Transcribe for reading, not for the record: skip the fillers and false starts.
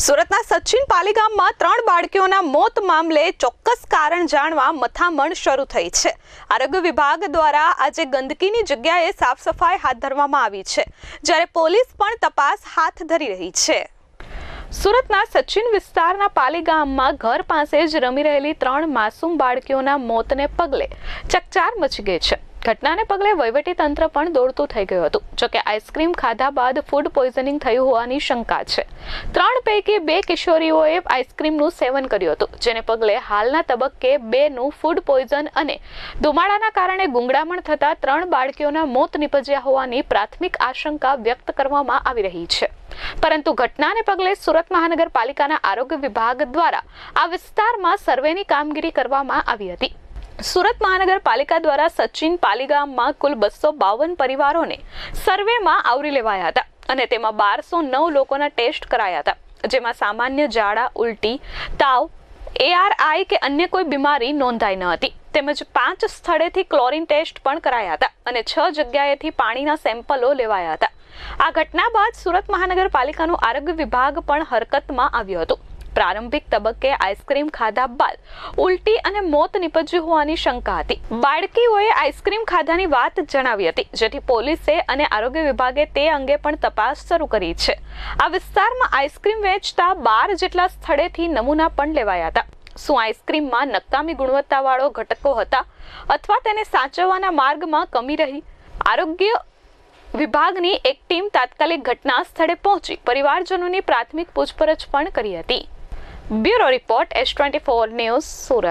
સુરતના સચિન પાલીગામમાં 3 બાળકીઓના મોત મામલે ચોક્કસ કારણ જાણવા મથામણ શરૂ થઈ છે। આરોગ્ય વિભાગ દ્વારા આજે ગંદકીની જગ્યાએ સાફ સફાઈ હાથ ધરવામાં આવી છે, જ્યારે પોલીસ પણ તપાસ હાથ ધરી રહી છે। સુરતના સચિન વિસ્તારના પાલીગામમાં ઘર પાસે જ રમી રહેલી 3 માસૂમ બાળકીઓના મોતને પગલે ચકચાર મચી ગઈ છે। ઘટનાને પગલે વહીવટી તંત્ર પણ દોડતું થઈ ગયું હતું। જોકે આઈસ્ક્રીમ ખાધા બાદ ફૂડ પોઈઝનિંગ થયું હોવાની શંકા છે। 3 પૈકી 2 કિશોરીઓએ આઈસ્ક્રીમનું સેવન કર્યું હતું, જેને પગલે હાલના તબક્કે 2નું ફૂડ પોઈઝન અને ધુમાડાના કારણે ગુંગળામણ થતા 3 બાળકીઓના મોત નીપજ્યા હોવાની પ્રાથમિક આશંકા વ્યક્ત કરવામાં આવી રહી છે। પરંતુ ઘટનાને પગલે સુરત મહાનગરપાલિકાના આરોગ્ય વિભાગ દ્વારા આ વિસ્તારમાં સર્વેની કામગીરી કરવામાં આવી હતી। સુરત મહાનગરપાલિકા દ્વારા સચિન પાલીગામમાં કુલ 252 પરિવારોને સર્વેમાં આવરી લેવાયા હતા અને તેમાં 1209 લોકોના ટેસ્ટ કરાયા હતા, જેમાં સામાન્ય ઝાડા, ઉલટી, તાવ, ARI કે અન્ય કોઈ બીમારી નોંધાઈ ન હતી। તેમજ 5 સ્થળેથી ક્લોરીન ટેસ્ટ પણ કરાયા હતા અને 6 જગ્યાએથી પાણીના સેમ્પલો લેવાયા હતા। આ ઘટના બાદ સુરત મહાનગરપાલિકાનું આરોગ્ય વિભાગ પણ હરકતમાં આવ્યું હતું। પ્રારંભિક તબક્કે આઈસ્ક્રીમ ખાધા બાદ ઉલટી અને મોત નીપજ્યું હોવાની શંકા હતી। બાળકીઓએ આઈસ્ક્રીમ ખાધાની વાત જણાવી હતી, જેથી પોલીસે અને આરોગ્ય વિભાગે તે અંગે પણ તપાસ શરૂ કરી છે। આ વિસ્તારમાં આઈસ્ક્રીમ વેચતા 12 જેટલા સ્થળેથી નમૂના પણ લેવાયા હતા। શું આઈસ્ક્રીમમાં નકામી ગુણવત્તાવાળો ઘટકો હતા અથવા તેને સાચવવાના માર્ગમાં કમી રહી? આરોગ્ય વિભાગની એક ટીમ તાત્કાલિક ઘટના સ્થળે પહોંચી પરિવારજનોની પ્રાથમિક પૂછપરછ પણ કરી હતી। Bureau report S24 news Surat.